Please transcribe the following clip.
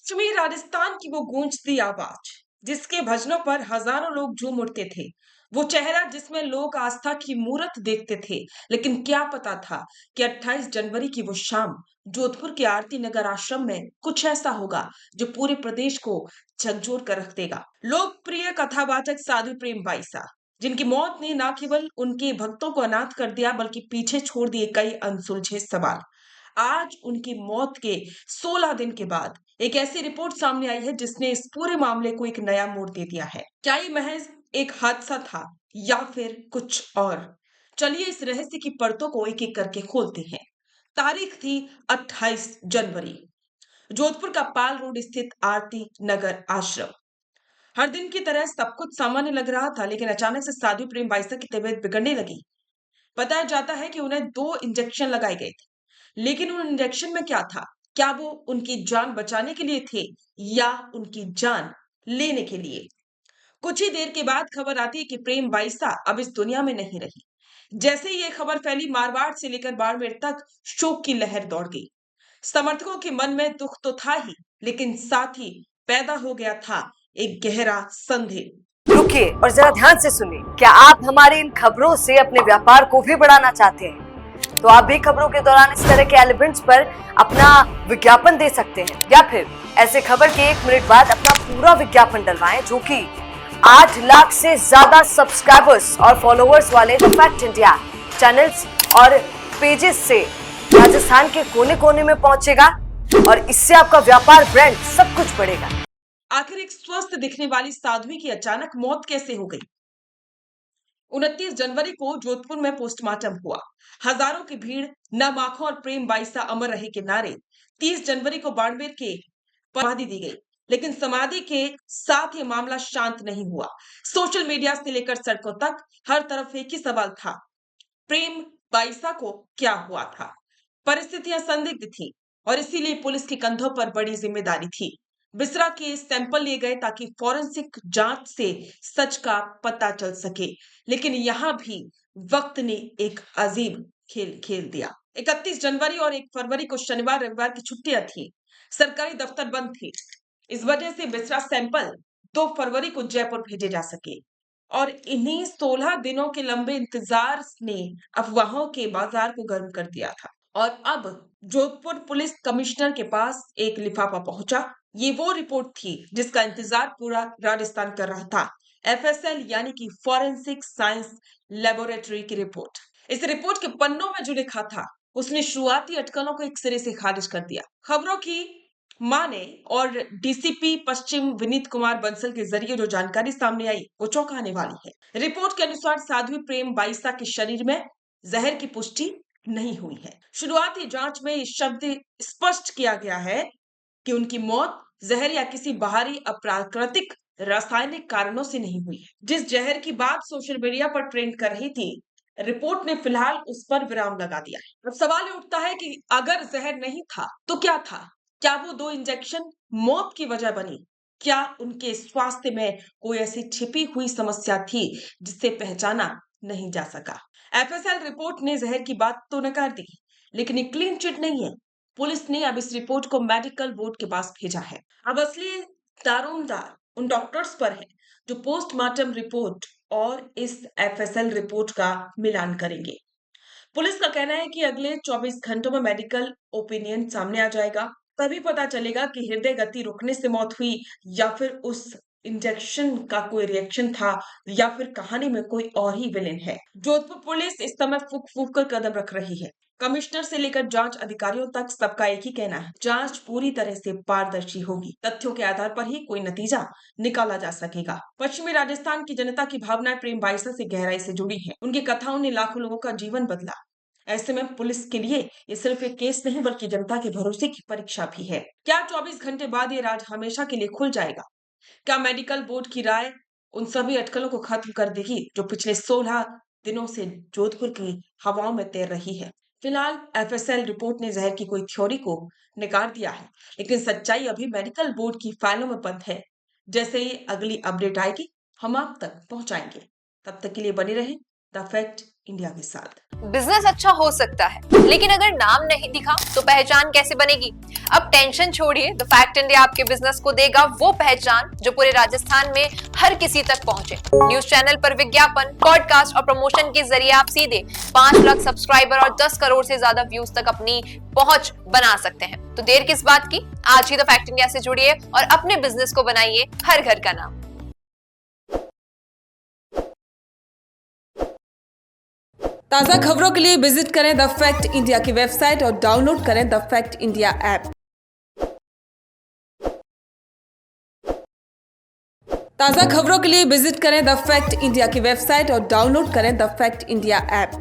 पश्चिमी राजस्थान की वो गूंजती आवाज जिसके भजनों पर हजारों लोग झूम उठते थे। वो चेहरा जिसमें लोग आस्था की मूरत देखते थे। लेकिन क्या पता था कि 28 जनवरी की वो शाम जोधपुर के आरती नगर आश्रम में कुछ ऐसा होगा जो पूरे प्रदेश को झकझोर कर रख देगा। लोकप्रिय कथावाचक साधु प्रेम बाईसा, जिनकी मौत ने न केवल उनके भक्तों को अनाथ कर दिया बल्कि पीछे छोड़ दिए कई अनसुलझे सवाल। आज उनकी मौत के 16 दिन के बाद एक ऐसी रिपोर्ट सामने आई है जिसने इस पूरे मामले को एक नया मोड़ दे दिया है। क्या ये महज एक हादसा था या फिर कुछ और? चलिए इस रहस्य की परतों को एक एक करके खोलते हैं। तारीख थी 28 जनवरी। जोधपुर का पाल रोड स्थित आरती नगर आश्रम। हर दिन की तरह सब कुछ सामान्य लग रहा था, लेकिन अचानक से साधु प्रेम बाईसा की तबीयत बिगड़ने लगी। बताया जाता है कि उन्हें 2 इंजेक्शन लगाए गए थे, लेकिन उन इंजेक्शन में क्या था? क्या वो उनकी जान बचाने के लिए थे या उनकी जान लेने के लिए? कुछ ही देर के बाद खबर आती है कि प्रेम बाईसा अब इस दुनिया में नहीं रही। जैसे ही ये खबर फैली, मारवाड़ से लेकर बाड़मेर तक शोक की लहर दौड़ गई। समर्थकों के मन में दुख तो था ही, लेकिन साथ ही पैदा हो गया था एक गहरा संदेह। रुकिए और जरा ध्यान से सुनिए। क्या आप हमारी इन खबरों से अपने व्यापार को भी बढ़ाना चाहते हैं? तो आप भी खबरों के दौरान इस तरह के एलिमेंट्स पर अपना विज्ञापन दे सकते हैं, या फिर ऐसे खबर के 1 मिनट बाद अपना पूरा विज्ञापन डलवाएं, जो कि 8 लाख से ज्यादा सब्सक्राइबर्स और फॉलोअर्स वाले द फैक्ट इंडिया चैनल्स और पेजेस से राजस्थान के कोने कोने में पहुंचेगा, और इससे आपका व्यापार, ब्रांड सब कुछ बढ़ेगा। आखिर एक स्वस्थ दिखने वाली साध्वी की अचानक मौत कैसे हो गई? 29 जनवरी को जोधपुर में पोस्टमार्टम हुआ। हजारों की भीड़, नम आंखों और प्रेम बाईसा अमर रहे के नारे। 30 जनवरी को बाड़मेर के समाधि दी गई, लेकिन समाधि के साथ ये मामला शांत नहीं हुआ। सोशल मीडिया से लेकर सड़कों तक हर तरफ एक ही सवाल था, प्रेम बाईसा को क्या हुआ था? परिस्थितियां संदिग्ध थी और इसीलिए पुलिस के कंधों पर बड़ी जिम्मेदारी थी। बिसरा के सैंपल लिए गए ताकि फॉरेंसिक जांच से सच का पता चल सके, लेकिन यहां भी वक्त ने एक अजीब खेल खेल दिया। 31 जनवरी और 1 फरवरी को शनिवार रविवार की छुट्टियां थी, सरकारी दफ्तर बंद थे। इस वजह से बिसरा सैंपल 2 फरवरी को जयपुर भेजे जा सके, और इन्हीं 16 दिनों के लंबे इंतजार ने अफवाहों के बाजार को गर्म कर दिया था। और अब जोधपुर पुलिस कमिश्नर के पास एक लिफाफा पहुंचा। ये वो रिपोर्ट थी जिसका इंतजार पूरा राजस्थान कर रहा था। एफएसएल यानी कि फॉरेंसिक साइंस लेबोरेटरी की रिपोर्ट। इस रिपोर्ट के पन्नों में जो लिखा था उसने शुरुआती अटकलों को एक सिरे से खारिज कर दिया। खबरों की माने और डीसीपी पश्चिम विनीत कुमार बंसल के जरिए जो जानकारी सामने आई वो चौंकाने वाली है। रिपोर्ट के अनुसार साध्वी प्रेम बाईसा के शरीर में जहर की पुष्टि नहीं हुई है। शुरुआती जांच में ये शब्द स्पष्ट किया गया है कि उनकी मौत जहर या किसी बाहरी अप्राकृतिक रासायनिक कारणों से नहीं हुई है। जिस जहर की बात सोशल मीडिया पर ट्रेंड कर रही थी, रिपोर्ट ने फिलहाल उस पर विराम लगा दिया है। अब सवाल ये उठता है कि अगर जहर नहीं था तो क्या था? क्या वो 2 इंजेक्शन मौत की वजह बनी? क्या उनके स्वास्थ्य में कोई ऐसी छिपी हुई समस्या थी जिसे पहचाना नहीं जा सका? एफएसएल रिपोर्ट ने जहर की बात तो नकार दी, लेकिन ये क्लीन चिट नहीं है। पुलिस ने अब इस रिपोर्ट को मेडिकल बोर्ड के पास भेजा है। अब असली दारोमदार उन डॉक्टर्स पर है जो पोस्टमार्टम रिपोर्ट और इस एफएसएल रिपोर्ट का मिलान करेंगे। पुलिस का कहना है कि अगले 24 घंटों में मेडिकल ओपिनियन सामने आ जाएगा। तभी पता चलेगा कि हृदय गति रुकने से मौत हुई या फिर उस इंजेक्शन का कोई रिएक्शन था या फिर कहानी में कोई और ही विलेन है। जोधपुर पुलिस इस समय फूक फूक कर कदम रख रही है। कमिश्नर से लेकर जांच अधिकारियों तक सबका एक ही कहना है, जांच पूरी तरह से पारदर्शी होगी। तथ्यों के आधार पर ही कोई नतीजा निकाला जा सकेगा। पश्चिमी राजस्थान की जनता की भावनाएं प्रेम बाईसा से गहराई से जुड़ी हैं। उनकी कथाओं ने लाखों लोगों का जीवन बदला। ऐसे में पुलिस के लिए ये सिर्फ एक केस नहीं बल्कि जनता के भरोसे की परीक्षा भी है। क्या 24 घंटे बाद ये राज हमेशा के लिए खुल जाएगा? क्या मेडिकल बोर्ड की राय उन सभी अटकलों को खत्म कर देगी जो पिछले 16 दिनों से जोधपुर की हवाओं में तैर रही है? फिलहाल एफएसएल रिपोर्ट ने जहर की कोई थ्योरी को नकार दिया है, लेकिन सच्चाई अभी मेडिकल बोर्ड की फाइलों में बंद है। जैसे ही अगली अपडेट आएगी हम आप तक पहुंचाएंगे। तब तक के लिए बने रहें द फैक्ट इंडिया के साथ। बिजनेस अच्छा हो सकता है, लेकिन अगर नाम नहीं दिखा तो पहचान कैसे बनेगी? अब टेंशन छोड़िए, द फैक्ट इंडिया आपके बिजनेस को देगा वो पहचान जो पूरे राजस्थान में हर किसी तक पहुंचे। न्यूज चैनल पर विज्ञापन, पॉडकास्ट और प्रमोशन के जरिए आप सीधे 5 लाख सब्सक्राइबर और 10 करोड़ से ज्यादा व्यूज तक अपनी पहुंच बना सकते हैं। तो देर किस बात की, आज ही द फैक्ट इंडिया से जुड़िए और अपने बिजनेस को बनाइए हर घर का नाम। ताज़ा खबरों के लिए विजिट करें द फैक्ट इंडिया की वेबसाइट और डाउनलोड करें द फैक्ट इंडिया ऐप। ताज़ा खबरों के लिए विजिट करें द फैक्ट इंडिया की वेबसाइट और डाउनलोड करें द फैक्ट इंडिया ऐप।